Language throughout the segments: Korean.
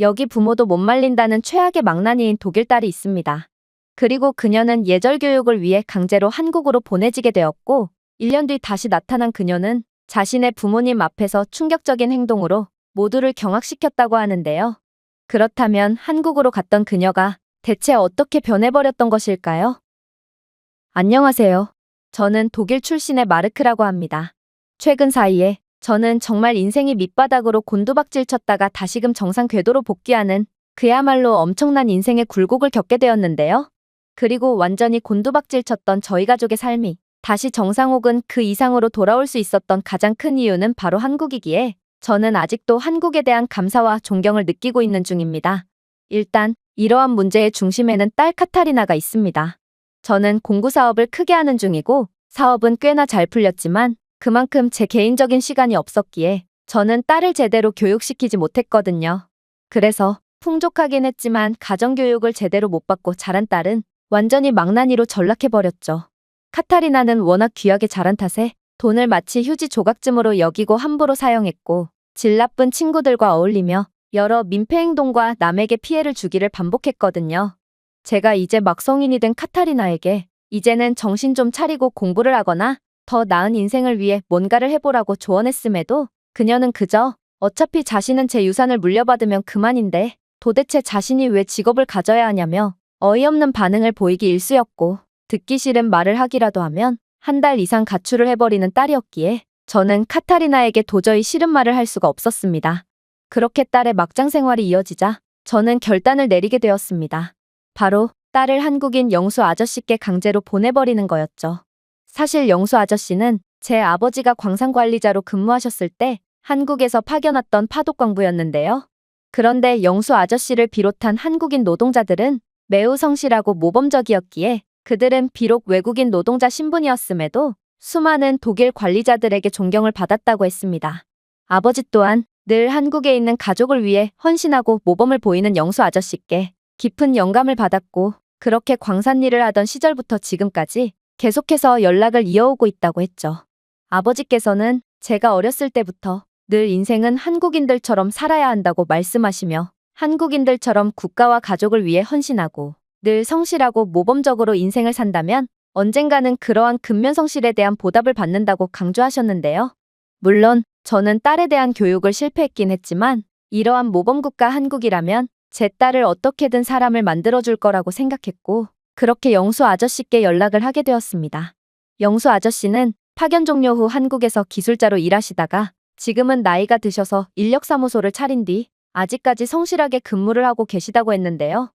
여기 부모도 못 말린다는 최악의 망나니인 독일 딸이 있습니다. 그리고 그녀는 예절 교육을 위해 강제로 한국으로 보내지게 되었고 1년 뒤 다시 나타난 그녀는 자신의 부모님 앞에서 충격적인 행동으로 모두를 경악시켰다고 하는데요. 그렇다면 한국으로 갔던 그녀가 대체 어떻게 변해버렸던 것일까요? 안녕하세요. 저는 독일 출신의 마르크라고 합니다. 최근 사이에 저는 정말 인생이 밑바닥으로 곤두박질 쳤다가 다시금 정상 궤도로 복귀하는 그야말로 엄청난 인생의 굴곡을 겪게 되었는데요. 그리고 완전히 곤두박질 쳤던 저희 가족의 삶이 다시 정상 혹은 그 이상으로 돌아올 수 있었던 가장 큰 이유는 바로 한국이기에 저는 아직도 한국에 대한 감사와 존경을 느끼고 있는 중입니다. 일단 이러한 문제의 중심에는 딸 카타리나가 있습니다. 저는 공부 사업을 크게 하는 중이고 사업은 꽤나 잘 풀렸지만 그만큼 제 개인적인 시간이 없었기에 저는 딸을 제대로 교육시키지 못했거든요. 그래서 풍족하긴 했지만 가정교육을 제대로 못 받고 자란 딸은 완전히 망나니로 전락해버렸죠. 카타리나는 워낙 귀하게 자란 탓에 돈을 마치 휴지 조각쯤으로 여기고 함부로 사용했고 질 나쁜 친구들과 어울리며 여러 민폐 행동과 남에게 피해를 주기를 반복했거든요. 제가 이제 막 성인이 된 카타리나에게 이제는 정신 좀 차리고 공부를 하거나 더 나은 인생을 위해 뭔가를 해보라고 조언했음에도 그녀는 그저 어차피 자신은 제 유산을 물려받으면 그만인데 도대체 자신이 왜 직업을 가져야 하냐며 어이없는 반응을 보이기 일쑤였고 듣기 싫은 말을 하기라도 하면 한 달 이상 가출을 해버리는 딸이었기에 저는 카타리나에게 도저히 싫은 말을 할 수가 없었습니다. 그렇게 딸의 막장 생활이 이어지자 저는 결단을 내리게 되었습니다. 바로 딸을 한국인 영수 아저씨께 강제로 보내버리는 거였죠. 사실 영수 아저씨는 제 아버지가 광산관리자로 근무하셨을 때 한국에서 파견왔던 파독광부였는데요. 그런데 영수 아저씨를 비롯한 한국인 노동자들은 매우 성실하고 모범적이었기에 그들은 비록 외국인 노동자 신분이었음에도 수많은 독일 관리자들에게 존경을 받았다고 했습니다. 아버지 또한 늘 한국에 있는 가족을 위해 헌신하고 모범을 보이는 영수 아저씨께 깊은 영감을 받았고 그렇게 광산 일을 하던 시절부터 지금까지 계속해서 연락을 이어오고 있다고 했죠. 아버지께서는 제가 어렸을 때부터 늘 인생은 한국인들처럼 살아야 한다고 말씀하시며 한국인들처럼 국가와 가족을 위해 헌신하고 늘 성실하고 모범적으로 인생을 산다면 언젠가는 그러한 근면성실에 대한 보답을 받는다고 강조하셨는데요. 물론 저는 딸에 대한 교육을 실패했긴 했지만 이러한 모범국가 한국이라면 제 딸을 어떻게든 사람을 만들어줄 거라고 생각했고 그렇게 영수 아저씨께 연락을 하게 되었습니다. 영수 아저씨는 파견 종료 후 한국에서 기술자로 일하시다가 지금은 나이가 드셔서 인력사무소를 차린 뒤 아직까지 성실하게 근무를 하고 계시다고 했는데요.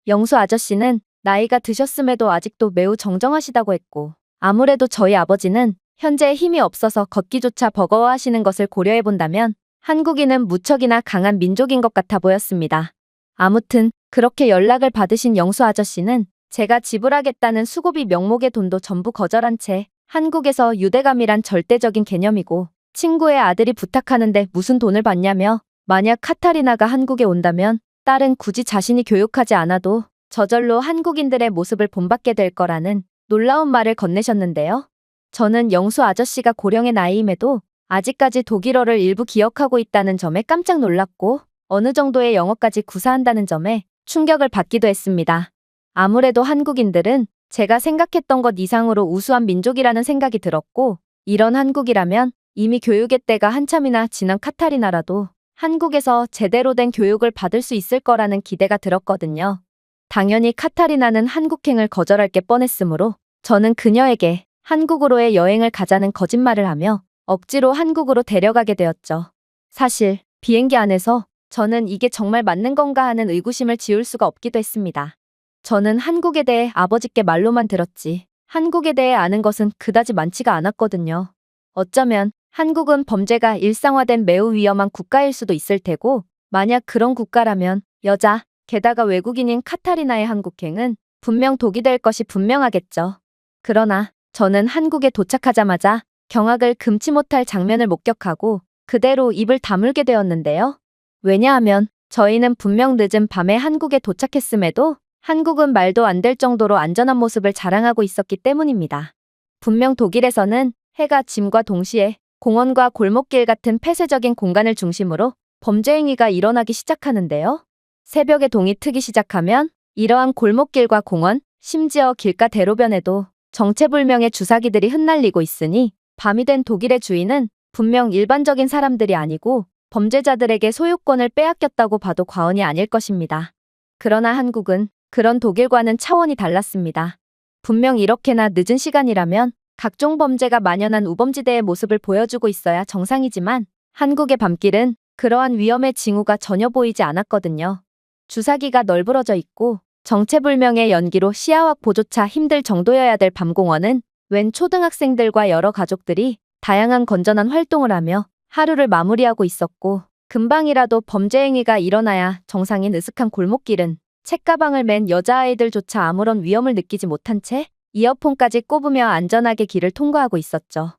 영수 아저씨는 나이가 드셨음에도 아직도 매우 정정하시다고 했고 아무래도 저희 아버지는 현재 힘이 없어서 걷기조차 버거워하시는 것을 고려해본다면 한국인은 무척이나 강한 민족인 것 같아 보였습니다. 아무튼 그렇게 연락을 받으신 영수 아저씨는 제가 지불하겠다는 수고비 명목의 돈도 전부 거절한 채 한국에서 유대감이란 절대적인 개념이고 친구의 아들이 부탁하는데 무슨 돈을 받냐며 만약 카타리나가 한국에 온다면 딸은 굳이 자신이 교육하지 않아도 저절로 한국인들의 모습을 본받게 될 거라는 놀라운 말을 건네셨는데요. 저는 영수 아저씨가 고령의 나이임에도 아직까지 독일어를 일부 기억하고 있다는 점에 깜짝 놀랐고 어느 정도의 영어까지 구사한다는 점에 충격을 받기도 했습니다. 아무래도 한국인들은 제가 생각했던 것 이상으로 우수한 민족이라는 생각이 들었고 이런 한국이라면 이미 교육의 때가 한참이나 지난 카타리나라도 한국에서 제대로 된 교육을 받을 수 있을 거라는 기대가 들었거든요. 당연히 카타리나는 한국행을 거절할 게 뻔했으므로 저는 그녀에게 한국으로의 여행을 가자는 거짓말을 하며 억지로 한국으로 데려가게 되었죠. 사실 비행기 안에서 저는 이게 정말 맞는 건가 하는 의구심을 지울 수가 없기도 했습니다. 저는 한국에 대해 아버지께 말로만 들었지 한국에 대해 아는 것은 그다지 많지가 않았거든요. 어쩌면 한국은 범죄가 일상화된 매우 위험한 국가일 수도 있을 테고 만약 그런 국가라면 여자, 게다가 외국인인 카타리나의 한국행은 분명 독이 될 것이 분명하겠죠. 그러나 저는 한국에 도착하자마자 경악을 금치 못할 장면을 목격하고 그대로 입을 다물게 되었는데요. 왜냐하면 저희는 분명 늦은 밤에 한국에 도착했음에도 한국은 말도 안 될 정도로 안전한 모습을 자랑하고 있었기 때문입니다. 분명 독일에서는 해가 짐과 동시에 공원과 골목길 같은 폐쇄적인 공간을 중심으로 범죄 행위가 일어나기 시작하는데요. 새벽에 동이 트기 시작하면 이러한 골목길과 공원, 심지어 길가 대로변에도 정체불명의 주사기들이 흩날리고 있으니 밤이 된 독일의 주인은 분명 일반적인 사람들이 아니고 범죄자들에게 소유권을 빼앗겼다고 봐도 과언이 아닐 것입니다. 그러나 한국은 그런 독일과는 차원이 달랐습니다. 분명 이렇게나 늦은 시간이라면 각종 범죄가 만연한 우범지대의 모습을 보여주고 있어야 정상이지만 한국의 밤길은 그러한 위험의 징후가 전혀 보이지 않았거든요. 주사기가 널브러져 있고 정체불명의 연기로 시야 확보조차 힘들 정도여야 될 밤공원은 웬 초등학생들과 여러 가족들이 다양한 건전한 활동을 하며 하루를 마무리하고 있었고 금방이라도 범죄 행위가 일어나야 정상인 으슥한 골목길은 책가방을 맨 여자아이들조차 아무런 위험을 느끼지 못한 채 이어폰까지 꼽으며 안전하게 길을 통과하고 있었죠.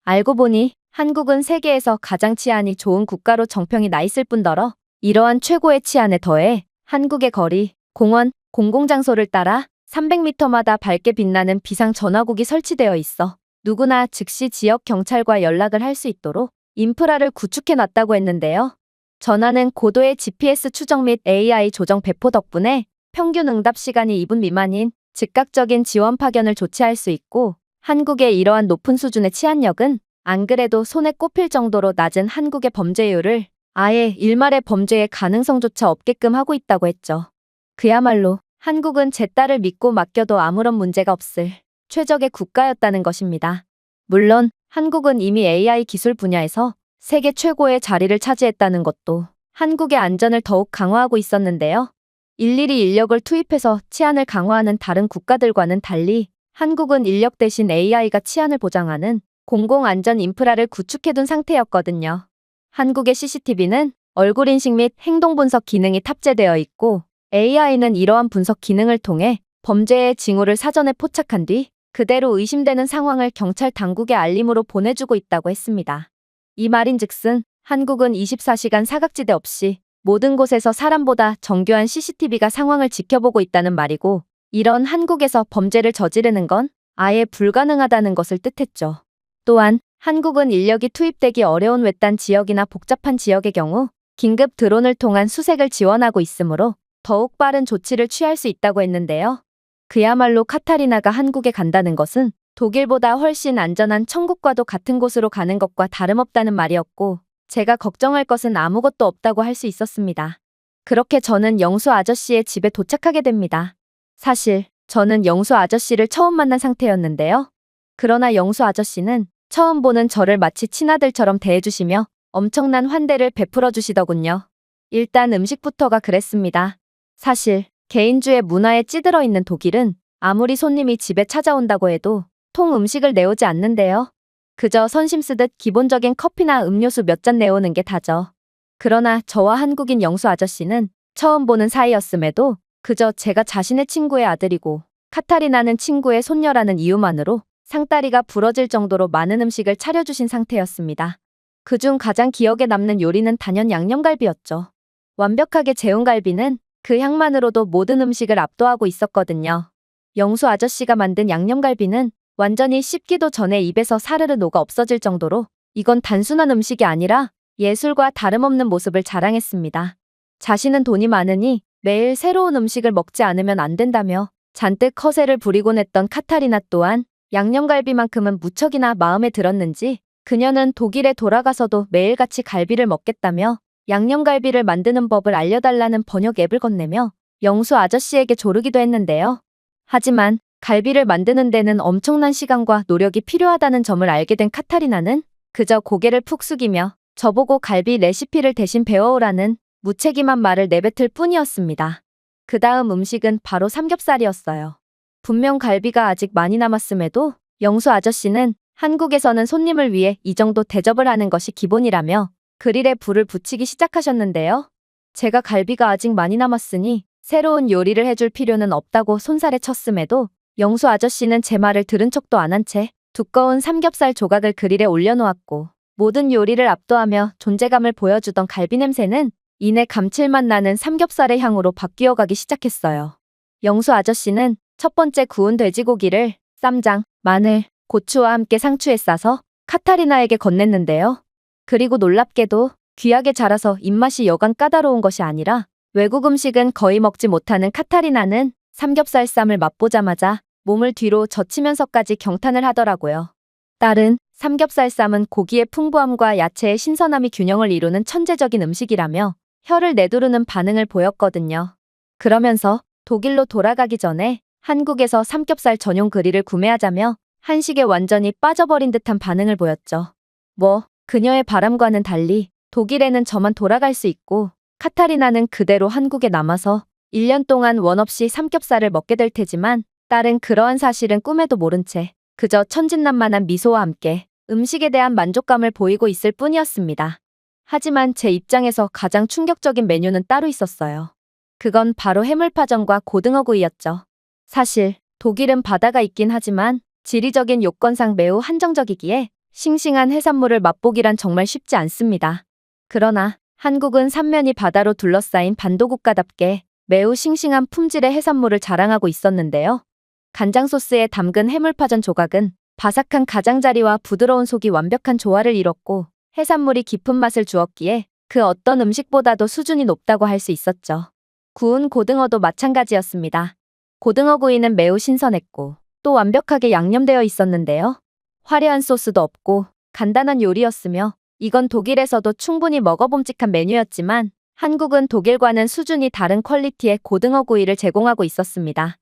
알고 보니 한국은 세계에서 가장 치안이 좋은 국가로 정평이 나 있을 뿐더러 이러한 최고의 치안에 더해 한국의 거리, 공원, 공공장소를 따라 300m마다 밝게 빛나는 비상 전화국이 설치되어 있어 누구나 즉시 지역 경찰과 연락을 할 수 있도록 인프라를 구축해 놨다고 했는데요. 전화는 고도의 GPS 추적 및 AI 조정 배포 덕분에 평균 응답 시간이 2분 미만인 즉각적인 지원 파견을 조치할 수 있고 한국의 이러한 높은 수준의 치안력은 안 그래도 손에 꼽힐 정도로 낮은 한국의 범죄율을 아예 일말의 범죄의 가능성조차 없게끔 하고 있다고 했죠. 그야말로 한국은 제 딸을 믿고 맡겨도 아무런 문제가 없을 최적의 국가였다는 것입니다. 물론 한국은 이미 AI 기술 분야에서 세계 최고의 자리를 차지했다는 것도 한국의 안전을 더욱 강화하고 있었는데요. 일일이 인력을 투입해서 치안을 강화하는 다른 국가들과는 달리 한국은 인력 대신 AI가 치안을 보장하는 공공안전 인프라를 구축해둔 상태였거든요. 한국의 CCTV는 얼굴 인식 및 행동 분석 기능이 탑재되어 있고 AI는 이러한 분석 기능을 통해 범죄의 징후를 사전에 포착한 뒤 그대로 의심되는 상황을 경찰 당국에 알림으로 보내주고 있다고 했습니다. 이 말인즉슨 한국은 24시간 사각지대 없이 모든 곳에서 사람보다 정교한 CCTV가 상황을 지켜보고 있다는 말이고 이런 한국에서 범죄를 저지르는 건 아예 불가능하다는 것을 뜻했죠. 또한 한국은 인력이 투입되기 어려운 외딴 지역이나 복잡한 지역의 경우 긴급 드론을 통한 수색을 지원하고 있으므로 더욱 빠른 조치를 취할 수 있다고 했는데요. 그야말로 카타리나가 한국에 간다는 것은 독일보다 훨씬 안전한 천국과도 같은 곳으로 가는 것과 다름없다는 말이었고 제가 걱정할 것은 아무것도 없다고 할 수 있었습니다. 그렇게 저는 영수 아저씨의 집에 도착하게 됩니다. 사실 저는 영수 아저씨를 처음 만난 상태였는데요. 그러나 영수 아저씨는 처음 보는 저를 마치 친아들처럼 대해주시며 엄청난 환대를 베풀어 주시더군요. 일단 음식부터가 그랬습니다. 사실 개인주의 문화에 찌들어 있는 독일은 아무리 손님이 집에 찾아온다고 해도 통 음식을 내오지 않는데요. 그저 선심 쓰듯 기본적인 커피나 음료수 몇 잔 내오는 게 다죠. 그러나 저와 한국인 영수 아저씨는 처음 보는 사이였음에도 그저 제가 자신의 친구의 아들이고 카타리나는 친구의 손녀라는 이유만으로 상다리가 부러질 정도로 많은 음식을 차려주신 상태였습니다. 그중 가장 기억에 남는 요리는 단연 양념갈비였죠. 완벽하게 재운 갈비는 그 향만으로도 모든 음식을 압도하고 있었거든요. 영수 아저씨가 만든 양념갈비는 완전히 씹기도 전에 입에서 사르르 녹아 없어질 정도로 이건 단순한 음식이 아니라 예술과 다름없는 모습을 자랑했습니다. 자신은 돈이 많으니 매일 새로운 음식을 먹지 않으면 안 된다며 잔뜩 허세를 부리곤 했던 카타리나 또한 양념갈비만큼은 무척이나 마음에 들었는지 그녀는 독일에 돌아가서도 매일같이 갈비를 먹겠다며 양념갈비를 만드는 법을 알려달라는 번역 앱을 건네며 영수 아저씨에게 조르기도 했는데요. 하지만 갈비를 만드는 데는 엄청난 시간과 노력이 필요하다는 점을 알게 된 카타리나는 그저 고개를 푹 숙이며 저보고 갈비 레시피를 대신 배워오라는 무책임한 말을 내뱉을 뿐이었습니다. 그 다음 음식은 바로 삼겹살이었어요. 분명 갈비가 아직 많이 남았음에도 영수 아저씨는 한국에서는 손님을 위해 이 정도 대접을 하는 것이 기본이라며 그릴에 불을 붙이기 시작하셨는데요. 제가 갈비가 아직 많이 남았으니 새로운 요리를 해줄 필요는 없다고 손살에 쳤음에도 영수 아저씨는 제 말을 들은 척도 안 한 채 두꺼운 삼겹살 조각을 그릴에 올려놓았고 모든 요리를 압도하며 존재감을 보여주던 갈비 냄새는 이내 감칠맛 나는 삼겹살의 향으로 바뀌어가기 시작했어요. 영수 아저씨는 첫 번째 구운 돼지고기를 쌈장, 마늘, 고추와 함께 상추에 싸서 카타리나에게 건넸는데요. 그리고 놀랍게도 귀하게 자라서 입맛이 여간 까다로운 것이 아니라 외국 음식은 거의 먹지 못하는 카타리나는 삼겹살 쌈을 맛보자마자 몸을 뒤로 젖히면서까지 경탄을 하더라고요. 딸은 삼겹살 쌈은 고기의 풍부함과 야채의 신선함이 균형을 이루는 천재적인 음식이라며 혀를 내두르는 반응을 보였거든요. 그러면서 독일로 돌아가기 전에 한국에서 삼겹살 전용 그릴을 구매하자며 한식에 완전히 빠져버린 듯한 반응을 보였죠. 그녀의 바람과는 달리 독일에는 저만 돌아갈 수 있고 카타리나는 그대로 한국에 남아서 1년 동안 원 없이 삼겹살을 먹게 될 테지만 딸은 그러한 사실은 꿈에도 모른 채 그저 천진난만한 미소와 함께 음식에 대한 만족감을 보이고 있을 뿐이었습니다. 하지만 제 입장에서 가장 충격적인 메뉴는 따로 있었어요. 그건 바로 해물파전과 고등어구이였죠. 사실 독일은 바다가 있긴 하지만 지리적인 요건상 매우 한정적이기에 싱싱한 해산물을 맛보기란 정말 쉽지 않습니다. 그러나 한국은 삼면이 바다로 둘러싸인 반도국가답게 매우 싱싱한 품질의 해산물을 자랑하고 있었는데요. 간장 소스에 담근 해물파전 조각은 바삭한 가장자리와 부드러운 속이 완벽한 조화를 이뤘고 해산물이 깊은 맛을 주었기에 그 어떤 음식보다도 수준이 높다고 할 수 있었죠. 구운 고등어도 마찬가지였습니다. 고등어 구이는 매우 신선했고 또 완벽하게 양념되어 있었는데요. 화려한 소스도 없고 간단한 요리였으며 이건 독일에서도 충분히 먹어봄직한 메뉴였지만 한국은 독일과는 수준이 다른 퀄리티의 고등어 구이를 제공하고 있었습니다.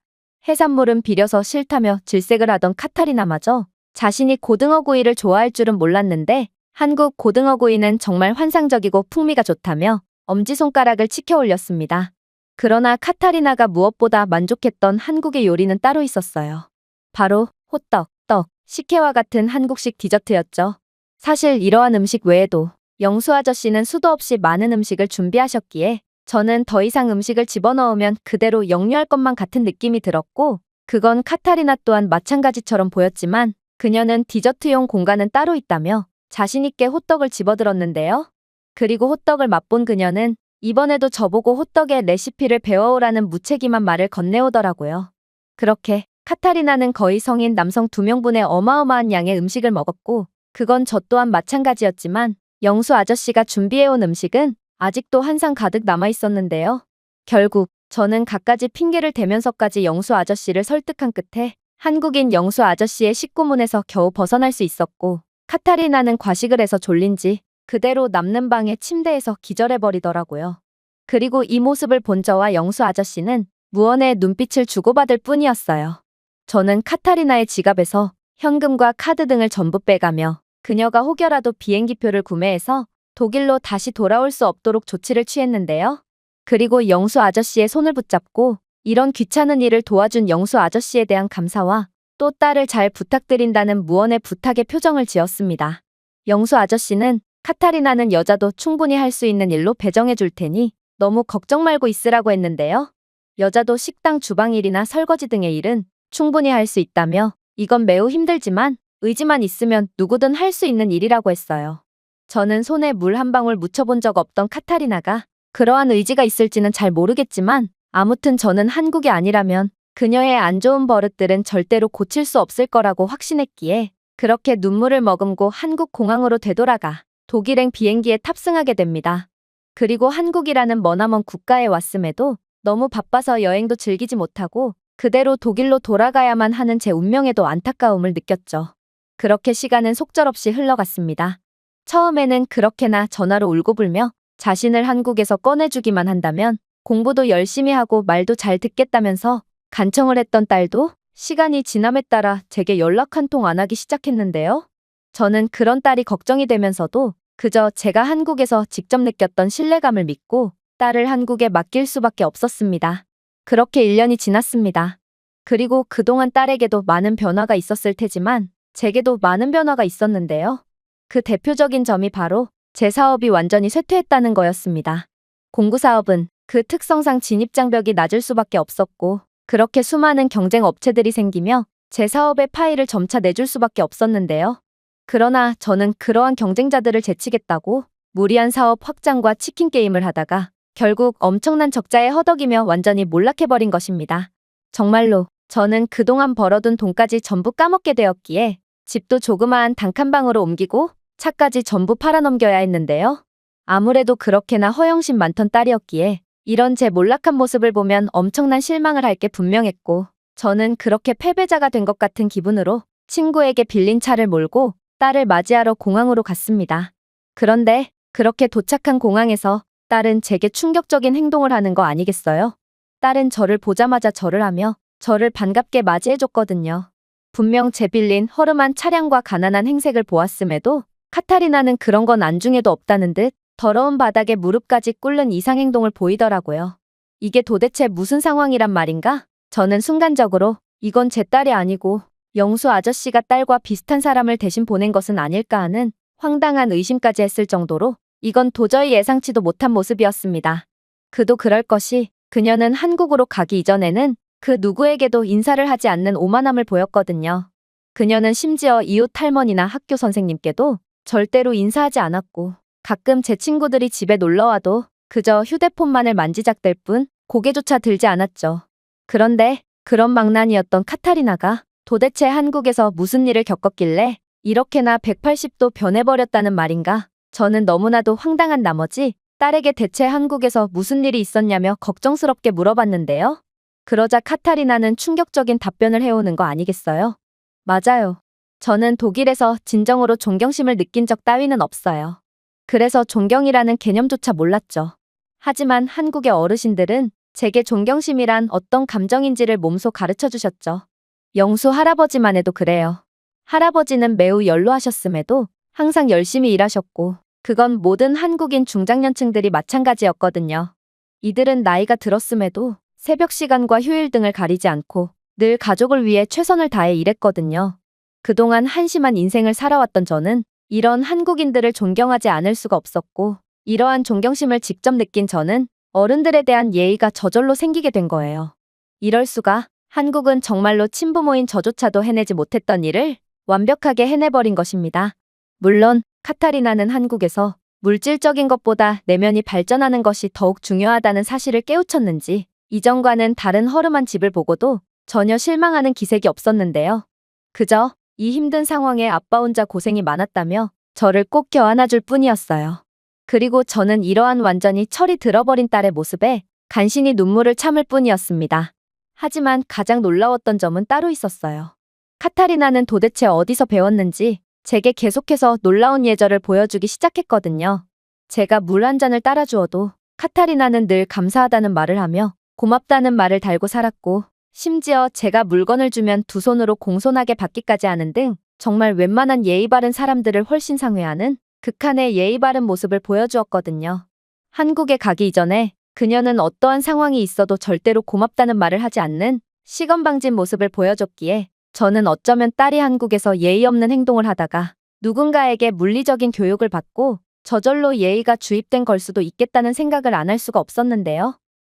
해산물은 비려서 싫다며 질색을 하던 카타리나마저 자신이 고등어 구이를 좋아할 줄은 몰랐는데 한국 고등어 구이는 정말 환상적이고 풍미가 좋다며 엄지손가락을 치켜 올렸습니다. 그러나 카타리나가 무엇보다 만족했던 한국의 요리는 따로 있었어요. 바로 호떡, 떡, 식혜와 같은 한국식 디저트였죠. 사실 이러한 음식 외에도 영수 아저씨는 수도 없이 많은 음식을 준비하셨기에 저는 더 이상 음식을 집어넣으면 그대로 역류할 것만 같은 느낌이 들었고 그건 카타리나 또한 마찬가지처럼 보였지만 그녀는 디저트용 공간은 따로 있다며 자신있게 호떡을 집어들었는데요. 그리고 호떡을 맛본 그녀는 이번에도 저보고 호떡의 레시피를 배워오라는 무책임한 말을 건네오더라고요. 그렇게 카타리나는 거의 성인 남성 2명분의 어마어마한 양의 음식을 먹었고 그건 저 또한 마찬가지였지만 영수 아저씨가 준비해온 음식은 아직도 한 상 가득 남아있었는데요. 결국 저는 갖가지 핑계를 대면서까지 영수 아저씨를 설득한 끝에 한국인 영수 아저씨의 식구문에서 겨우 벗어날 수 있었고 카타리나는 과식을 해서 졸린지 그대로 남는 방의 침대에서 기절해버리더라고요. 그리고 이 모습을 본 저와 영수 아저씨는 무언의 눈빛을 주고받을 뿐이었어요. 저는 카타리나의 지갑에서 현금과 카드 등을 전부 빼가며 그녀가 혹여라도 비행기표를 구매해서 독일로 다시 돌아올 수 없도록 조치를 취했는데요. 그리고 영수 아저씨의 손을 붙잡고 이런 귀찮은 일을 도와준 영수 아저씨에 대한 감사와 또 딸을 잘 부탁드린다는 무언의 부탁의 표정을 지었습니다. 영수 아저씨는 카타리나는 여자도 충분히 할 수 있는 일로 배정해 줄 테니 너무 걱정 말고 있으라고 했는데요. 여자도 식당 주방 일이나 설거지 등의 일은 충분히 할 수 있다며 이건 매우 힘들지만 의지만 있으면 누구든 할 수 있는 일이라고 했어요. 저는 손에 물 한 방울 묻혀본 적 없던 카타리나가 그러한 의지가 있을지는 잘 모르겠지만 아무튼 저는 한국이 아니라면 그녀의 안 좋은 버릇들은 절대로 고칠 수 없을 거라고 확신했기에 그렇게 눈물을 머금고 한국 공항으로 되돌아가 독일행 비행기에 탑승하게 됩니다. 그리고 한국이라는 머나먼 국가에 왔음에도 너무 바빠서 여행도 즐기지 못하고 그대로 독일로 돌아가야만 하는 제 운명에도 안타까움을 느꼈죠. 그렇게 시간은 속절없이 흘러갔습니다. 처음에는 그렇게나 전화로 울고불며 자신을 한국에서 꺼내주기만 한다면 공부도 열심히 하고 말도 잘 듣겠다면서 간청을 했던 딸도 시간이 지남에 따라 제게 연락 한 통 안 하기 시작했는데요. 저는 그런 딸이 걱정이 되면서도 그저 제가 한국에서 직접 느꼈던 신뢰감을 믿고 딸을 한국에 맡길 수밖에 없었습니다. 그렇게 1년이 지났습니다. 그리고 그동안 딸에게도 많은 변화가 있었을 테지만 제게도 많은 변화가 있었는데요. 그 대표적인 점이 바로 제 사업이 완전히 쇠퇴했다는 거였습니다. 공구사업은 그 특성상 진입장벽이 낮을 수밖에 없었고 그렇게 수많은 경쟁 업체들이 생기며 제 사업의 파일을 점차 내줄 수밖에 없었는데요. 그러나 저는 그러한 경쟁자들을 제치겠다고 무리한 사업 확장과 치킨 게임을 하다가 결국 엄청난 적자에 허덕이며 완전히 몰락해버린 것입니다. 정말로 저는 그동안 벌어둔 돈까지 전부 까먹게 되었기에 집도 조그마한 단칸방으로 옮기고 차까지 전부 팔아넘겨야 했는데요. 아무래도 그렇게나 허영심 많던 딸이었기에 이런 제 몰락한 모습을 보면 엄청난 실망을 할 게 분명했고, 저는 그렇게 패배자가 된 것 같은 기분으로 친구에게 빌린 차를 몰고 딸을 맞이하러 공항으로 갔습니다. 그런데 그렇게 도착한 공항에서 딸은 제게 충격적인 행동을 하는 거 아니겠어요? 딸은 저를 보자마자 절을 하며 저를 반갑게 맞이해줬거든요. 분명 제 빌린 허름한 차량과 가난한 행색을 보았음에도 카타리나는 그런 건 안중에도 없다는 듯 더러운 바닥에 무릎까지 꿇는 이상 행동을 보이더라고요. 이게 도대체 무슨 상황이란 말인가? 저는 순간적으로 이건 제 딸이 아니고 영수 아저씨가 딸과 비슷한 사람을 대신 보낸 것은 아닐까 하는 황당한 의심까지 했을 정도로 이건 도저히 예상치도 못한 모습이었습니다. 그도 그럴 것이 그녀는 한국으로 가기 이전에는 그 누구에게도 인사를 하지 않는 오만함을 보였거든요. 그녀는 심지어 이웃 할머니나 학교 선생님께도 절대로 인사하지 않았고 가끔 제 친구들이 집에 놀러와도 그저 휴대폰만을 만지작댈 뿐 고개조차 들지 않았죠. 그런데 그런 망나니였던 카타리나가 도대체 한국에서 무슨 일을 겪었길래 이렇게나 180도 변해버렸다는 말인가? 저는 너무나도 황당한 나머지 딸에게 대체 한국에서 무슨 일이 있었냐며 걱정스럽게 물어봤는데요. 그러자 카타리나는 충격적인 답변을 해오는 거 아니겠어요? 맞아요. 저는 독일에서 진정으로 존경심을 느낀 적 따위는 없어요. 그래서 존경이라는 개념조차 몰랐죠. 하지만 한국의 어르신들은 제게 존경심이란 어떤 감정인지를 몸소 가르쳐 주셨죠. 영수 할아버지만 해도 그래요. 할아버지는 매우 연로하셨음에도 항상 열심히 일하셨고 그건 모든 한국인 중장년층들이 마찬가지였거든요. 이들은 나이가 들었음에도 새벽 시간과 휴일 등을 가리지 않고 늘 가족을 위해 최선을 다해 일했거든요. 그동안 한심한 인생을 살아왔던 저는 이런 한국인들을 존경하지 않을 수가 없었고 이러한 존경심을 직접 느낀 저는 어른들에 대한 예의가 저절로 생기게 된 거예요. 이럴 수가, 한국은 정말로 친부모인 저조차도 해내지 못했던 일을 완벽하게 해내버린 것입니다. 물론 카타리나는 한국에서 물질적인 것보다 내면이 발전하는 것이 더욱 중요하다는 사실을 깨우쳤는지 이전과는 다른 허름한 집을 보고도 전혀 실망하는 기색이 없었는데요. 그저 이 힘든 상황에 아빠 혼자 고생이 많았다며 저를 꼭 껴안아줄 뿐이었어요. 그리고 저는 이러한 완전히 철이 들어버린 딸의 모습에 간신히 눈물을 참을 뿐이었습니다. 하지만 가장 놀라웠던 점은 따로 있었어요. 카타리나는 도대체 어디서 배웠는지 제게 계속해서 놀라운 예절을 보여주기 시작했거든요. 제가 물 한 잔을 따라주어도 카타리나는 늘 감사하다는 말을 하며 고맙다는 말을 달고 살았고 심지어 제가 물건을 주면 두 손으로 공손하게 받기까지 하는 등 정말 웬만한 예의 바른 사람들을 훨씬 상회하는 극한의 예의 바른 모습을 보여주었거든요. 한국에 가기 이전에 그녀는 어떠한 상황이 있어도 절대로 고맙다는 말을 하지 않는 시건방진 모습을 보여줬기에 저는 어쩌면 딸이 한국에서 예의 없는 행동을 하다가 누군가에게 물리적인 교육을 받고 저절로 예의가 주입된 걸 수도 있겠다는 생각을 안 할 수가 없었는데요.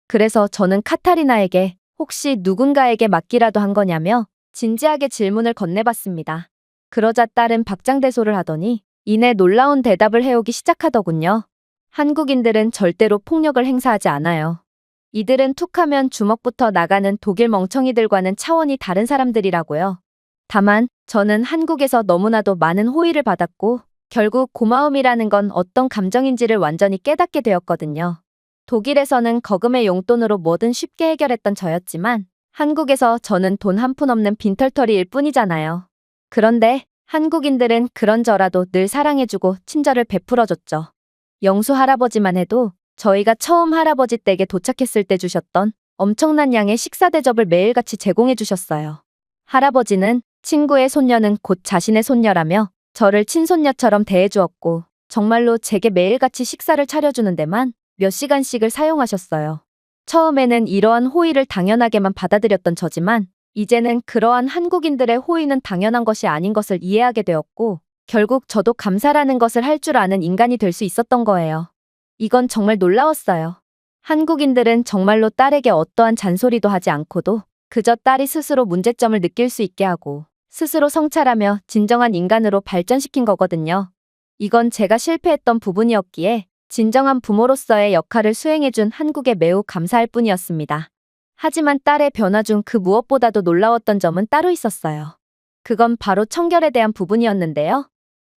그래서 저는 카타리나에게 혹시 누군가에게 맡기라도 한 거냐며 진지하게 질문을 건네봤습니다. 그러자 딸은 박장대소를 하더니 이내 놀라운 대답을 해오기 시작하더군요. 한국인들은 절대로 폭력을 행사하지 않아요. 이들은 툭하면 주먹부터 나가는 독일 멍청이들과는 차원이 다른 사람들이라고요. 다만 저는 한국에서 너무나도 많은 호의를 받았고 결국 고마움이라는 건 어떤 감정인지를 완전히 깨닫게 되었거든요. 독일에서는 거금의 용돈으로 뭐든 쉽게 해결했던 저였지만 한국에서 저는 돈 한 푼 없는 빈털터리일 뿐이잖아요. 그런데 한국인들은 그런저라도 늘 사랑해주고 친절을 베풀어줬죠. 영수 할아버지만 해도 저희가 처음 할아버지 댁에 도착했을 때 주셨던 엄청난 양의 식사 대접을 매일같이 제공해 주셨어요. 할아버지는 친구의 손녀는 곧 자신의 손녀라며 저를 친손녀처럼 대해주었고 정말로 제게 매일같이 식사를 차려주는 데만 몇 시간씩을 사용하셨어요. 처음에는 이러한 호의를 당연하게만 받아들였던 저지만 이제는 그러한 한국인들의 호의는 당연한 것이 아닌 것을 이해하게 되었고 결국 저도 감사라는 것을 할 줄 아는 인간이 될 수 있었던 거예요. 이건 정말 놀라웠어요. 한국인들은 정말로 딸에게 어떠한 잔소리도 하지 않고도 그저 딸이 스스로 문제점을 느낄 수 있게 하고 스스로 성찰하며 진정한 인간으로 발전시킨 거거든요. 이건 제가 실패했던 부분이었기에 진정한 부모로서의 역할을 수행해준 한국에 매우 감사할 뿐이었습니다. 하지만 딸의 변화 중 그 무엇보다도 놀라웠던 점은 따로 있었어요. 그건 바로 청결에 대한 부분이었는데요.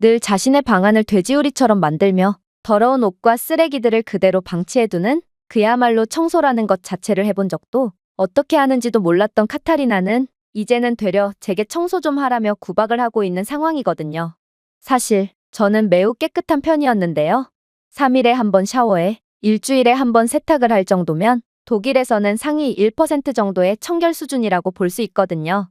늘 자신의 방안을 돼지우리처럼 만들며 더러운 옷과 쓰레기들을 그대로 방치해두는 그야말로 청소라는 것 자체를 해본 적도 어떻게 하는지도 몰랐던 카타리나는 이제는 되려 제게 청소 좀 하라며 구박을 하고 있는 상황이거든요. 사실 저는 매우 깨끗한 편이었는데요. 3일에 한 번 샤워해 일주일에 한 번 세탁을 할 정도면 독일에서는 상위 1% 정도의 청결 수준이라고 볼 수 있거든요.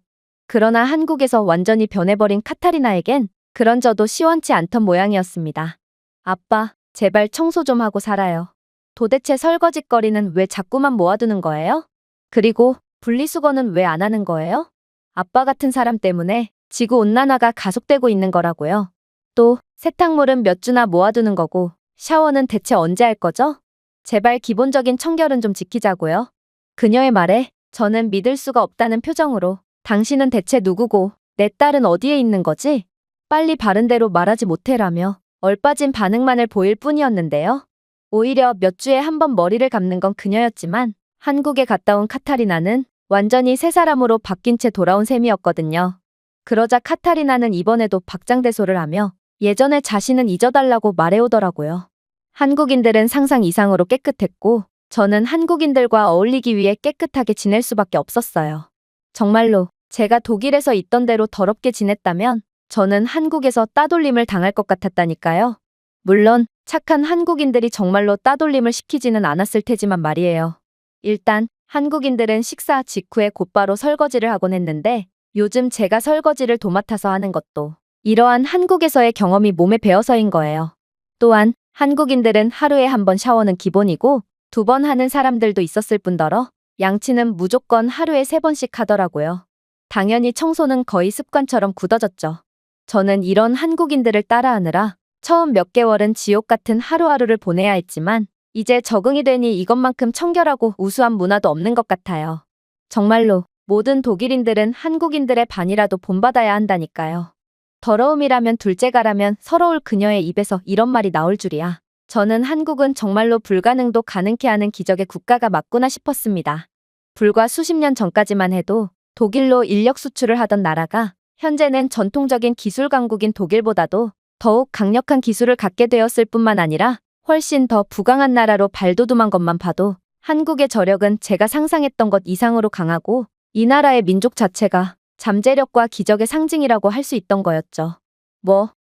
그러나 한국에서 완전히 변해버린 카타리나에겐 그런 저도 시원치 않던 모양이었습니다. 아빠, 제발 청소 좀 하고 살아요. 도대체 설거짓거리는 왜 자꾸만 모아두는 거예요? 그리고 분리수거는 왜 안 하는 거예요? 아빠 같은 사람 때문에 지구온난화가 가속되고 있는 거라고요. 또 세탁물은 몇 주나 모아두는 거고 샤워는 대체 언제 할 거죠? 제발 기본적인 청결은 좀 지키자고요. 그녀의 말에 저는 믿을 수가 없다는 표정으로 당신은 대체 누구고 내 딸은 어디에 있는 거지? 빨리 바른 대로 말하지 못해라며 얼빠진 반응만을 보일 뿐이었는데요. 오히려 몇 주에 한 번 머리를 감는 건 그녀였지만 한국에 갔다 온 카타리나는 완전히 새 사람으로 바뀐 채 돌아온 셈이었거든요. 그러자 카타리나는 이번에도 박장대소를 하며 예전에 자신은 잊어달라고 말해오더라고요. 한국인들은 상상 이상으로 깨끗했고 저는 한국인들과 어울리기 위해 깨끗하게 지낼 수밖에 없었어요. 정말로 제가 독일에서 있던 대로 더럽게 지냈다면 저는 한국에서 따돌림을 당할 것 같았다니까요. 물론 착한 한국인들이 정말로 따돌림을 시키지는 않았을 테지만 말이에요. 일단 한국인들은 식사 직후에 곧바로 설거지를 하곤 했는데 요즘 제가 설거지를 도맡아서 하는 것도 이러한 한국에서의 경험이 몸에 배어서인 거예요. 또한 한국인들은 하루에 한 번 샤워는 기본이고 2번 하는 사람들도 있었을 뿐더러 양치는 무조건 하루에 3번씩 하더라고요. 당연히 청소는 거의 습관처럼 굳어졌죠. 저는 이런 한국인들을 따라하느라 처음 몇 개월은 지옥 같은 하루하루를 보내야 했지만 이제 적응이 되니 이것만큼 청결하고 우수한 문화도 없는 것 같아요. 정말로 모든 독일인들은 한국인들의 반이라도 본받아야 한다니까요. 더러움이라면 둘째가라면 서러울 그녀의 입에서 이런 말이 나올 줄이야. 저는 한국은 정말로 불가능도 가능케 하는 기적의 국가가 맞구나 싶었습니다. 불과 수십 년 전까지만 해도 독일로 인력 수출을 하던 나라가 현재는 전통적인 기술 강국인 독일보다도 더욱 강력한 기술을 갖게 되었을 뿐만 아니라 훨씬 더 부강한 나라로 발돋움한 것만 봐도 한국의 저력은 제가 상상했던 것 이상으로 강하고 이 나라의 민족 자체가 잠재력과 기적의 상징이라고 할 수 있던 거였죠.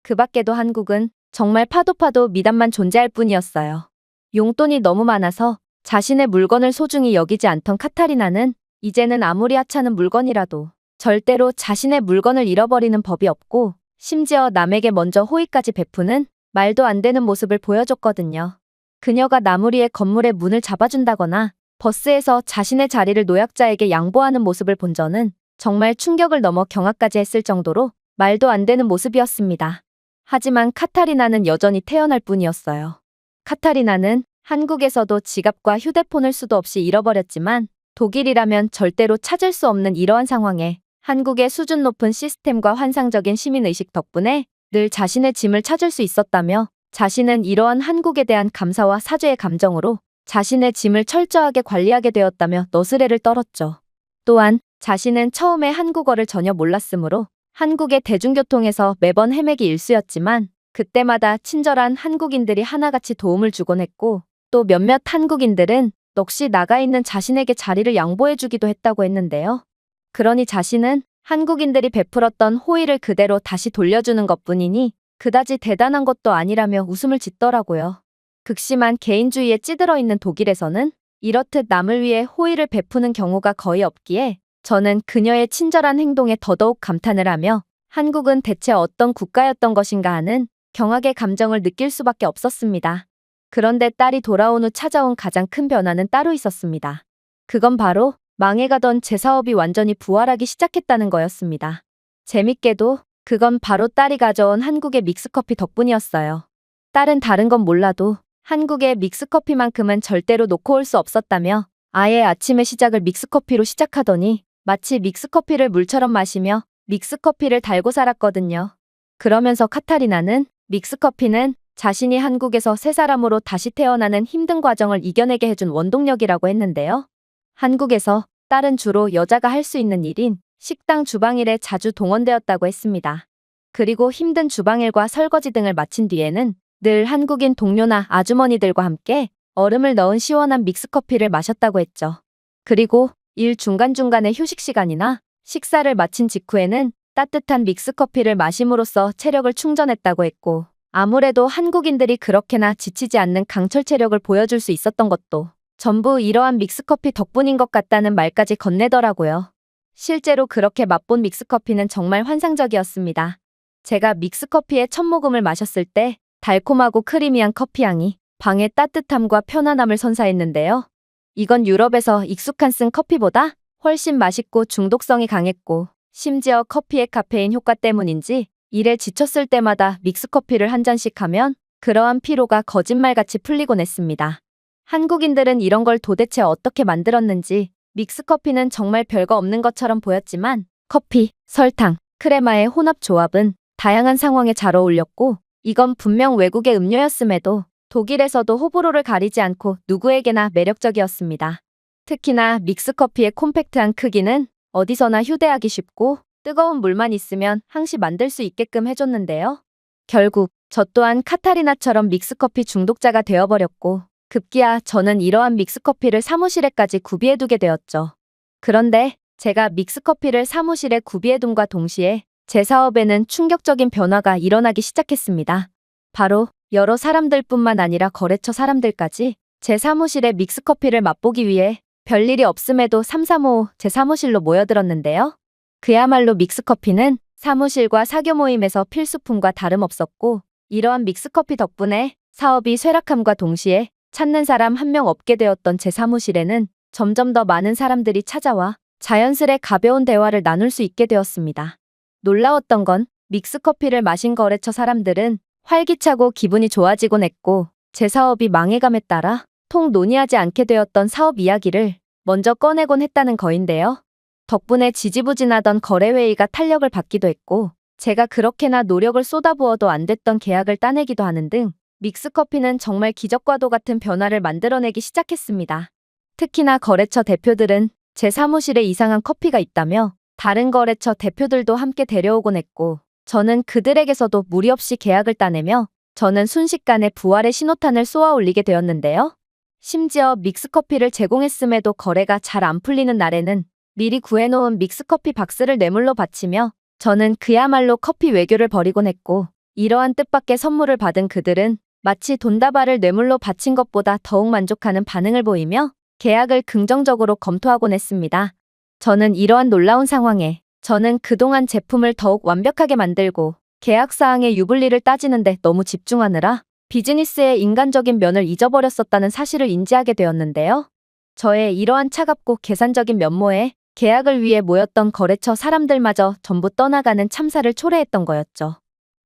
그 밖에도 한국은 정말 파도 미담만 존재할 뿐이었어요. 용돈이 너무 많아서 자신의 물건을 소중히 여기지 않던 카타리나는 이제는 아무리 하찮은 물건이라도 절대로 자신의 물건을 잃어버리는 법이 없고 심지어 남에게 먼저 호의까지 베푸는 말도 안 되는 모습을 보여줬거든요. 그녀가 나무리의 건물의 문을 잡아준다거나 버스에서 자신의 자리를 노약자에게 양보하는 모습을 본 저는 정말 충격을 넘어 경악까지 했을 정도로 말도 안 되는 모습이었습니다. 하지만 카타리나는 여전히 태어날 뿐이었어요. 카타리나는 한국에서도 지갑과 휴대폰을 수도 없이 잃어버렸지만 독일이라면 절대로 찾을 수 없는 이러한 상황에 한국의 수준 높은 시스템과 환상적인 시민의식 덕분에 늘 자신의 짐을 찾을 수 있었다며 자신은 이러한 한국에 대한 감사와 사죄의 감정으로 자신의 짐을 철저하게 관리하게 되었다며 너스레를 떨었죠. 또한 자신은 처음에 한국어를 전혀 몰랐으므로 한국의 대중교통에서 매번 헤매기 일쑤였지만 그때마다 친절한 한국인들이 하나같이 도움을 주곤 했고 또 몇몇 한국인들은 넋이 나가 있는 자신에게 자리를 양보해주기도 했다고 했는데요. 그러니 자신은 한국인들이 베풀었던 호의를 그대로 다시 돌려주는 것뿐이니 그다지 대단한 것도 아니라며 웃음을 짓더라고요. 극심한 개인주의에 찌들어 있는 독일에서는 이렇듯 남을 위해 호의를 베푸는 경우가 거의 없기에 저는 그녀의 친절한 행동에 더더욱 감탄을 하며 한국은 대체 어떤 국가였던 것인가 하는 경악의 감정을 느낄 수밖에 없었습니다. 그런데 딸이 돌아온 후 찾아온 가장 큰 변화는 따로 있었습니다. 그건 바로 망해가던 제 사업이 완전히 부활하기 시작했다는 거였습니다. 재밌게도 그건 바로 딸이 가져온 한국의 믹스커피 덕분이었어요. 딸은 다른 건 몰라도 한국의 믹스커피만큼은 절대로 놓고 올 수 없었다며 아예 아침의 시작을 믹스커피로 시작하더니 마치 믹스커피를 물처럼 마시며 믹스커피를 달고 살았거든요. 그러면서 카타리나는 믹스커피는 자신이 한국에서 새 사람으로 다시 태어나는 힘든 과정을 이겨내게 해준 원동력이라고 했는데요. 한국에서 딸은 주로 여자가 할 수 있는 일인 식당 주방일에 자주 동원되었다고 했습니다. 그리고 힘든 주방일과 설거지 등을 마친 뒤에는 늘 한국인 동료나 아주머니들과 함께 얼음을 넣은 시원한 믹스커피를 마셨다고 했죠. 그리고 일 중간중간에 휴식 시간이나 식사를 마친 직후에는 따뜻한 믹스커피를 마심으로써 체력을 충전했다고 했고, 아무래도 한국인들이 그렇게나 지치지 않는 강철 체력을 보여줄 수 있었던 것도 전부 이러한 믹스커피 덕분인 것 같다는 말까지 건네더라고요. 실제로 그렇게 맛본 믹스커피는 정말 환상적이었습니다. 제가 믹스커피의 첫 모금을 마셨을 때 달콤하고 크리미한 커피향이 방의 따뜻함과 편안함을 선사했는데요. 이건 유럽에서 익숙한 쓴 커피보다 훨씬 맛있고 중독성이 강했고, 심지어 커피의 카페인 효과 때문인지 일에 지쳤을 때마다 믹스커피를 한 잔씩 하면 그러한 피로가 거짓말같이 풀리곤 했습니다. 한국인들은 이런 걸 도대체 어떻게 만들었는지, 믹스커피는 정말 별거 없는 것처럼 보였지만 커피, 설탕, 크레마의 혼합 조합은 다양한 상황에 잘 어울렸고, 이건 분명 외국의 음료였음에도 독일에서도 호불호를 가리지 않고 누구에게나 매력적이었습니다. 특히나 믹스커피의 콤팩트한 크기는 어디서나 휴대하기 쉽고 뜨거운 물만 있으면 항시 만들 수 있게끔 해줬는데요. 결국 저 또한 카타리나처럼 믹스커피 중독자가 되어버렸고, 급기야 저는 이러한 믹스커피를 사무실에까지 구비해두게 되었죠. 그런데 제가 믹스커피를 사무실에 구비해둔과 동시에 제 사업에는 충격적인 변화가 일어나기 시작했습니다. 바로 여러 사람들뿐만 아니라 거래처 사람들까지 제 사무실에 믹스커피를 맛보기 위해 별일이 없음에도 삼삼오오 제 사무실로 모여들었는데요. 그야말로 믹스커피는 사무실과 사교 모임에서 필수품과 다름없었고, 이러한 믹스커피 덕분에 사업이 쇠락함과 동시에 찾는 사람 한 명 없게 되었던 제 사무실에는 점점 더 많은 사람들이 찾아와 자연스레 가벼운 대화를 나눌 수 있게 되었습니다. 놀라웠던 건 믹스커피를 마신 거래처 사람들은 활기차고 기분이 좋아지곤 했고, 제 사업이 망해감에 따라 통 논의하지 않게 되었던 사업 이야기를 먼저 꺼내곤 했다는 거인데요. 덕분에 지지부진하던 거래회의가 탄력을 받기도 했고, 제가 그렇게나 노력을 쏟아부어도 안 됐던 계약을 따내기도 하는 등 믹스커피는 정말 기적과도 같은 변화를 만들어내기 시작했습니다. 특히나 거래처 대표들은 제 사무실에 이상한 커피가 있다며 다른 거래처 대표들도 함께 데려오곤 했고, 저는 그들에게서도 무리 없이 계약을 따내며 저는 순식간에 부활의 신호탄을 쏘아 올리게 되었는데요. 심지어 믹스커피를 제공했음에도 거래가 잘 안 풀리는 날에는 미리 구해놓은 믹스커피 박스를 뇌물로 바치며 저는 그야말로 커피 외교를 벌이곤 했고, 이러한 뜻밖의 선물을 받은 그들은 마치 돈다발을 뇌물로 바친 것보다 더욱 만족하는 반응을 보이며 계약을 긍정적으로 검토하곤 했습니다. 저는 이러한 놀라운 상황에 저는 그동안 제품을 더욱 완벽하게 만들고 계약사항의 유불리를 따지는데 너무 집중하느라 비즈니스의 인간적인 면을 잊어버렸었다는 사실을 인지하게 되었는데요. 저의 이러한 차갑고 계산적인 면모에 계약을 위해 모였던 거래처 사람들마저 전부 떠나가는 참사를 초래했던 거였죠.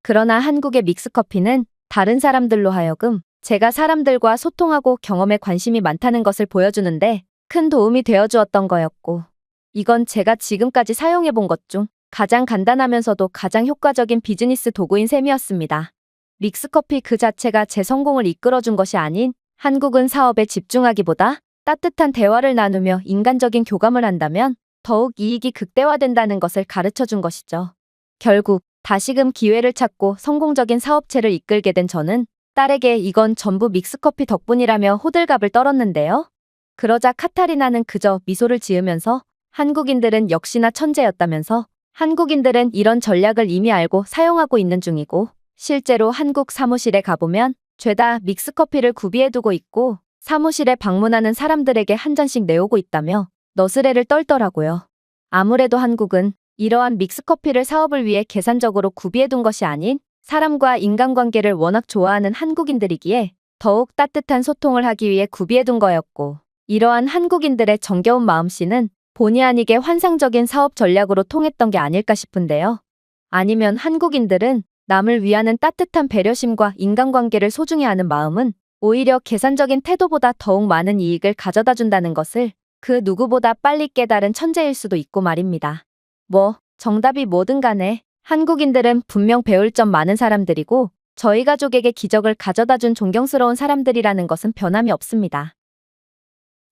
그러나 한국의 믹스커피는 다른 사람들로 하여금 제가 사람들과 소통하고 경험에 관심이 많다는 것을 보여주는데 큰 도움이 되어주었던 거였고, 이건 제가 지금까지 사용해본 것 중 가장 간단하면서도 가장 효과적인 비즈니스 도구인 셈이었습니다. 믹스커피 그 자체가 제 성공을 이끌어준 것이 아닌, 한국은 사업에 집중하기보다 따뜻한 대화를 나누며 인간적인 교감을 한다면 더욱 이익이 극대화된다는 것을 가르쳐준 것이죠. 결국 다시금 기회를 찾고 성공적인 사업체를 이끌게 된 저는 딸에게 이건 전부 믹스커피 덕분이라며 호들갑을 떨었는데요. 그러자 카타리나는 그저 미소를 지으면서 한국인들은 역시나 천재였다면서 한국인들은 이런 전략을 이미 알고 사용하고 있는 중이고, 실제로 한국 사무실에 가보면 죄다 믹스커피를 구비해두고 있고 사무실에 방문하는 사람들에게 한 잔씩 내오고 있다며 너스레를 떨더라고요. 아무래도 한국은 이러한 믹스커피를 사업을 위해 계산적으로 구비해둔 것이 아닌 사람과 인간관계를 워낙 좋아하는 한국인들이기에 더욱 따뜻한 소통을 하기 위해 구비해둔 거였고, 이러한 한국인들의 정겨운 마음씨는 본의 아니게 환상적인 사업 전략으로 통했던 게 아닐까 싶은데요. 아니면 한국인들은 남을 위하는 따뜻한 배려심과 인간관계를 소중히 하는 마음은 오히려 계산적인 태도보다 더욱 많은 이익을 가져다 준다는 것을 그 누구보다 빨리 깨달은 천재일 수도 있고 말입니다. 정답이 뭐든 간에 한국인들은 분명 배울 점 많은 사람들이고 저희 가족에게 기적을 가져다 준 존경스러운 사람들이라는 것은 변함이 없습니다.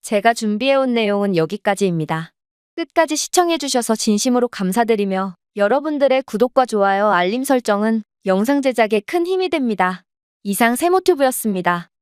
제가 준비해온 내용은 여기까지입니다. 끝까지 시청해주셔서 진심으로 감사드리며 여러분들의 구독과 좋아요, 알림 설정은 영상 제작에 큰 힘이 됩니다. 이상 세모튜브였습니다.